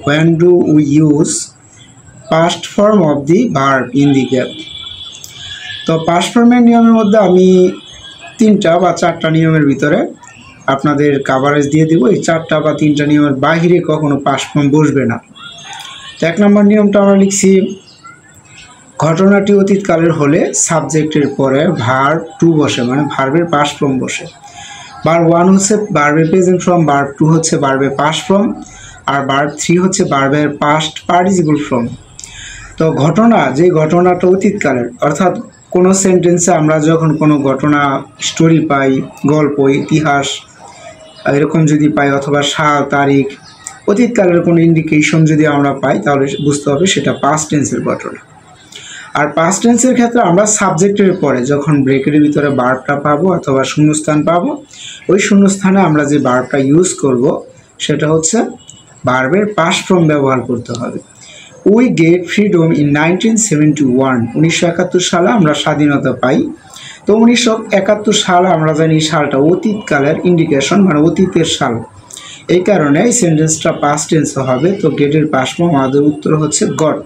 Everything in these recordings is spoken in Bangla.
when do we use past form of the verb in the gap? তো পাস্ট ফর্মের নিয়মের মধ্যে আমি 3টা বা 4টা নিয়মের ভিতরে আপনাদের কভারেজ দিয়ে দিব। এই 4টা বা 3টা নিয়মের বাইরে কখনো পাস্ট ফর্ম বসবে না। তো 1 নম্বর নিয়মটা আমরা লিখছি, ঘটনাটি অতীতকালের হলে সাবজেক্টের পরে ভার্ব টু বসে, মানে ভার্বের পাস্ট ফর্ম বসে। ভার্ব 1 হচ্ছে ভার্বের প্রেজেন্ট ফর্ম, ভার্ব 2 হচ্ছে ভার্বের পাস্ট ফর্ম, আর ভার্ব 3 হচ্ছে ভার্বের পাস্ট পার্টিসিপল ফর্ম। তো যে ঘটনাটা অতীতকালের, অর্থাৎ কোনো সেন্টেন্সে আমরা যখন কোনো ঘটনা, স্টোরি পাই, গল্প, ইতিহাস এরকম যদি পাই, অথবা সাল, তারিখ, অতীতকালের কোনো ইন্ডিকেশন যদি আমরা পাই, তাহলে বুঝতে হবে সেটা পাস্ট টেন্সের ঘটনা। আর পাস্ট টেন্সের ক্ষেত্রে আমরা সাবজেক্টের পরে যখন ব্রেকের ভিতরে ভার্বটা পাবো অথবা শূন্যস্থান পাবো, ওই শূন্যস্থানে আমরা যে ভার্বটা ইউজ করব সেটা হচ্ছে ভার্বের পাস্ট ফর্ম ব্যবহার করতে হবে। উই গেট ফ্রিডম ইন 1971, 1971 সালে আমরা স্বাধীনতা পাই। তো 1971 সালে আমরা জানি সালটা অতীতকালের ইন্ডিকেশন, মানে অতীতের সাল। এই কারণে এই সেন্টেন্সটা পাস্ট টেন্সে হবে। তো গেটের পাস্ট ফর্ম আমাদের উত্তর হচ্ছে গট।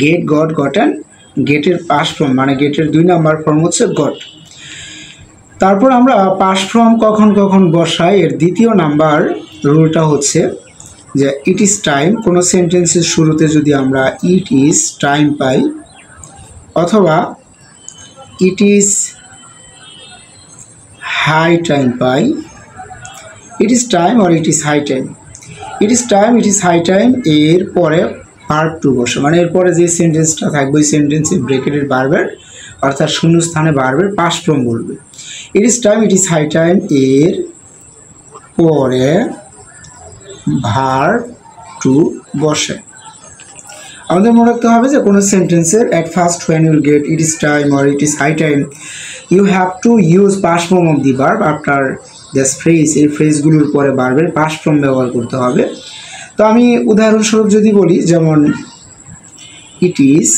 Get, got, gotten. গেটের পাস্ট ফর্ম মানে গেটের 2 নাম্বার ফর্ম হচ্ছে গট। তারপর আমরা পাস্ট ফর্ম কখন কখন বসাই, এর দ্বিতীয় নাম্বার রুলটা হচ্ছে যে ইট ইজ টাইম। কোনো সেন্টেন্সের শুরুতে যদি আমরা ইট ইজ টাইম পাই, অথবা ইট ইজ হাই টাইম পাই, it is time or it is high time, it is time, it is high time, এর পরে ভার্ব টু বসে, মানে এরপরে যে সেন্টেন্সটা থাকবে ওই সেন্টেন্সে ব্রেকেটের ভার্বের, অর্থাৎ শূন্যস্থানে ভার্বের পাস্ট ফর্ম বলবে। It is time, it is high time, এর পরে ভার্ব টু বসে। আমাদের মনে রাখতে হবে যে কোনো সেন্টেন্সের at first when you get it is time or it is high time, you have to use past form of the verb after this phrase। এই ফ্রেজগুলোর পরে ভার্বের পাস্ট ফর্ম ব্যবহার করতে হবে। তো আমি উদাহরণস্বরূপ যদি বলি, যেমন it is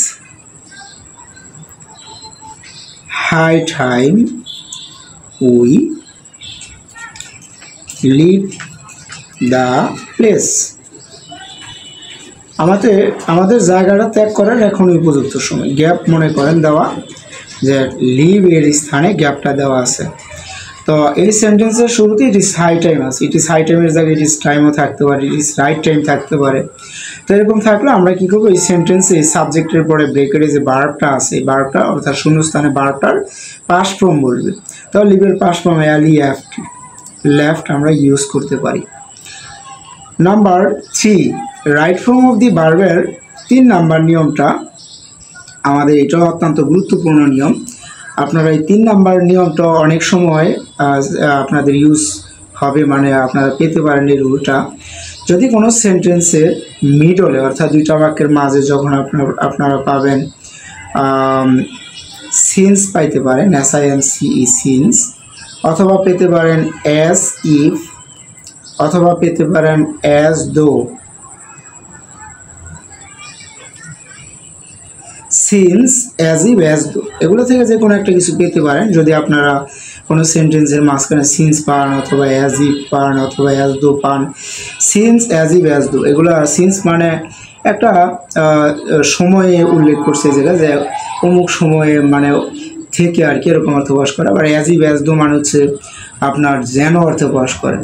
high time we leave the place। আমাদের জায়গাটা ত্যাগ করার এখন উপযুক্ত সময়। গ্যাপ মনে করেন দেওয়া, যে লিভ এর স্থানে গ্যাপটা দেওয়া আছে। তো এই সেন্টেন্সের শুরুতে ইট ইজ হাই টাইম আছে, ইট ইজ হাই টাইমের জায়গায় ইট ইজ টাইমও থাকতে পারে, ইট ইজ রাইট টাইম থাকতে পারে। তো এরকম থাকলে আমরা কী করবো, এই সেন্টেন্সে এই সাবজেক্টের পরে ব্রেকের যে ভার্বটা আছে, এই ভার্বটা অর্থাৎ শূন্যস্থানে ভার্বটার পাস্ট ফর্ম বলবে। তো লিভের পাস্ট ফর্ম লেফট আমরা ইউজ করতে পারি। Number 3, right form of the ভার্বের 3 নাম্বার নিয়মটা আমাদের, এটাও অত্যন্ত গুরুত্বপূর্ণ নিয়ম। আপনারা এই 3 নাম্বার নিয়মটা অনেক সময় আপনাদের ইউজ হবে, মানে আপনারা পেতে পারেন এই রুলটা। যদি কোনো সেন্টেন্সের মিডলে, অর্থাৎ 2টা বাক্যের মাঝে যখন আপনারা পাবেন সিন্স পাইতে পারেন, SINCE সিন্স, অথবা পেতে পারেন অ্যাজ ইফ, অথবা পেতে পারেন as though, since, as if, as though, এগুলো থেকে যে কোনো একটা কিছু পেতে পারেন। যদি আপনারা কোনো সেন্টেন্সের মাঝখানে সিন্স পান, অথবা অ্যাজ ইফ পান, অথবা অ্যাজ দো পান, since, as if, as though, এগুলো। সিন্স মানে একটা সময়ে উল্লেখ করছে, যেটা যে অমুক সময়ে মানে থেকে আর কি, এরকম অর্থ প্রকাশ করে। আবার অ্যাজ ইফ, অ্যাজ দো মানে হচ্ছে আপনার যেন অর্থ প্রকাশ করে।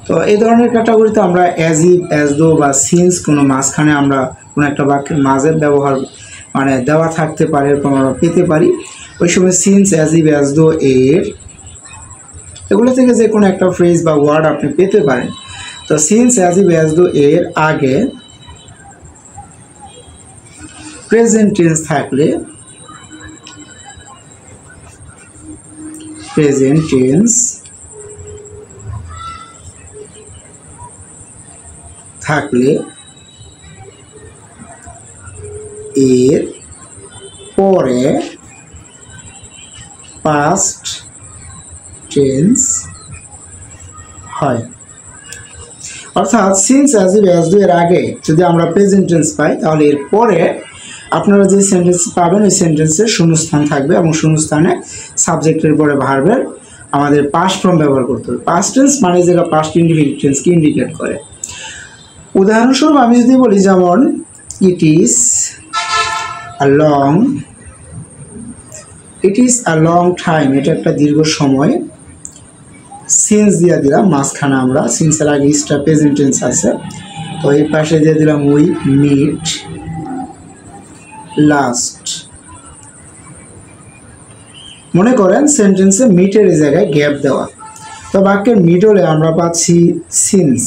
তো এই ধরনের ক্যাটাগরিতে আমরা অ্যাজ ইফ, অ্যাজ দো বা সিন্স কোনো মাঝখানে আমরা কোনো একটা বাক্যের মাঝে ব্যবহার মানে দেওয়া থাকতে পারে, এরকম আমরা পেতে পারি। ওই সময় since, as if, as though এর, এগুলো থেকে যে কোনো একটা ফ্রেজ বা ওয়ার্ড আপনি পেতে পারেন। তো since, as if, as though এর আগে প্রেজেন্ট টেন্স থাকলে, প্রেজেন্ট টেন্স থাকলে এর পরে পাস্ট টেন্স হয়। অর্থাৎ since, as if, as do এর আগে যদি আমরা প্রেজেন্ট টেন্স পাই, তাহলে এর পরে আপনারা যে সেন্টেন্স পাবেন ওই সেন্টেন্সের শূন্যস্থান থাকবে, এবং শূন্যস্থানে সাবজেক্টের পরে ভার্বের আমাদের পাস্ট ফর্ম ব্যবহার করতে হবে। পাস্ট টেন্স মানে যেটা পাস্ট ইনডিফিনিট টেন্সকে ইন্ডিকেট করে। উদাহরণস্বরূপ আমি যদি বলি যেমন it is a long time, এটা একটা দীর্ঘ সময়। সিন্স দিয়ে দিলাম মাঝখানে, আমরা সিন্সের আগে ইসটা প্রেজেন্ট টেন্স আছে, তো এই পাশে দিয়ে দিলাম উই মিট লাস্ট। মনে করেন সেন্টেন্সে মিটের এই জায়গায় গ্যাপ দেওয়া, তো বাক্যের মিডলে আমরা পাচ্ছি সিন্স।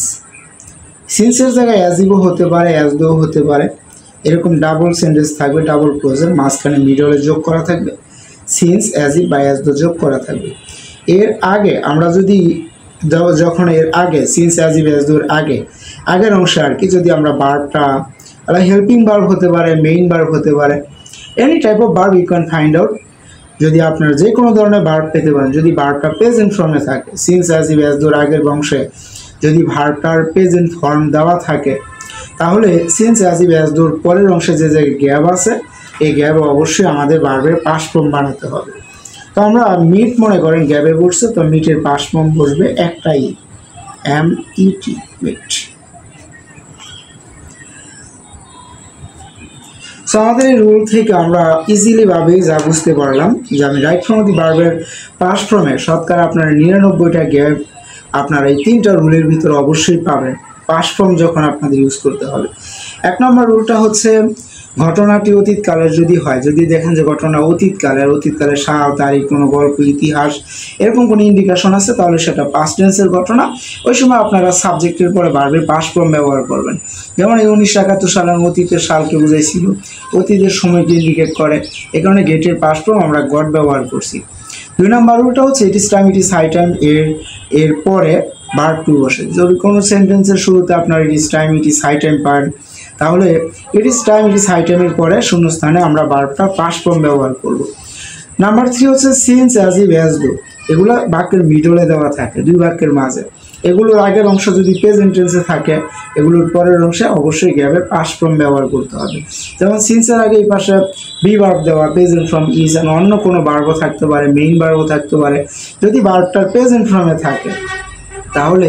সিন্সের জায়গায় অ্যাজ ইভও হতে পারে, অ্যাজ দো হতে পারে, এরকম ডাবল সেন্টেন্স থাকবে, ডাবল ক্লোজের মাঝখানে মিডলে যোগ করা থাকবে, সিন্স অ্যাজ ইভ বা অ্যাজ দো যোগ করা থাকবে। এর আগে আমরা যদি যখন এর আগে সিন্স অ্যাজ ইভ অ্যাজ দোর আগের অংশে আর কি, যদি আমরা ভার্বটা হেল্পিং ভার্ব হতে পারে, মেইন ভার্ব হতে পারে, any type of verb you can find out. যদি আপনারা যে কোনো ধরনের ভার্ব পেতে পারেন, যদি ভার্বটা প্রেজেন্ট ফর্মে থাকে, সিন্স অ্যাজ ইভ অ্যাজ দোর আগের অংশে যদি ভার্বটার প্রেজেন্ট ফর্ম দেওয়া থাকে, তাহলে সিন্স অ্যাজ ইভ অ্যাজ দোর পরের অংশে যে জায়গায় গ্যাপ আছে, এই গ্যাপ অবশ্যই আমাদের ভার্বের পাস্ট ফর্ম বানাতে হবে। তো আমরা মিট মনে করেন গ্যাপে বসছে, তো মিটের পাস্ট ফর্ম বসবে একটাই, MET, মিট। সো আমাদের এই রুল থেকে আমরা ইজিলি ভাবে যা বুঝতে পারলাম যে আমি রাইট ফর্ম অফ দি ভার্বের পাস্ট ফর্মে শতকরা আপনার 99টা গ্যাপ আপনার এই 3টা রুলের ভিতরে অবশ্যই পাবেন পাস্ট ফর্ম যখন আপনাদের ইউজ করতে হবে। 1 নম্বর রুলটা হচ্ছে ঘটনাটি অতীতকালের যদি হয়, যদি দেখেন যে ঘটনা অতীতকালের সাল, তারিখ, কোনো গল্প, ইতিহাস এরকম কোনো ইন্ডিকেশন আছে, তাহলে সেটা পাস্ট টেন্সের ঘটনা। ওই সময় আপনারা সাবজেক্টের পরে ভার্বের পাস্ট ফর্ম ব্যবহার করবেন। যেমন এই 1971 সালের অতীতের সালকে বুঝাইছিল, অতীতের সময়কে ইন্ডিকেট করে, এই কারণে গেটের পাস্ট ফর্ম আমরা গট ব্যবহার করছি। 2 নম্বর রুলটা হচ্ছে it is time, it is high time এর পরে ভার্ব টু বসে। যদি কোনো সেন্টেন্সের শুরুতে আপনার it is time, it is high time পান, তাহলে it is time, it is high টাইমের পরে শূন্যস্থানে আমরা ভার্বটা পাস্ট ফর্ম ব্যবহার করব। নাম্বার 3 হচ্ছে since as eve as though, এগুলো বাক্যের মিডলে দেওয়া থাকে, দুই বাক্যের মাঝে। এগুলোর আগের অংশ যদি প্রেজেন্ট টেন্সে থাকে, এগুলোর পরের অংশে অবশ্যই গ্যাপে পাস্ট ফর্ম ব্যবহার করতে হবে। যেমন সিন্সের আগে এই পাশে বি ভার্ব দেওয়া, প্রেজেন্ট ফর্ম ইজ, অন্য কোনো ভার্বও থাকতে পারে, মেইন ভার্বও থাকতে পারে। যদি ভার্বটা প্রেজেন্ট ফর্মে থাকে, তাহলে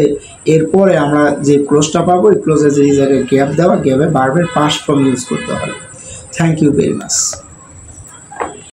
এরপরে আমরা যে ক্লোজটা পাবো, এই ক্লোজে যে জায়গায় গ্যাপ দেওয়া, গ্যাপে ভার্বের পাস্ট ফর্ম ইউজ করতে হবে। Thank you very much.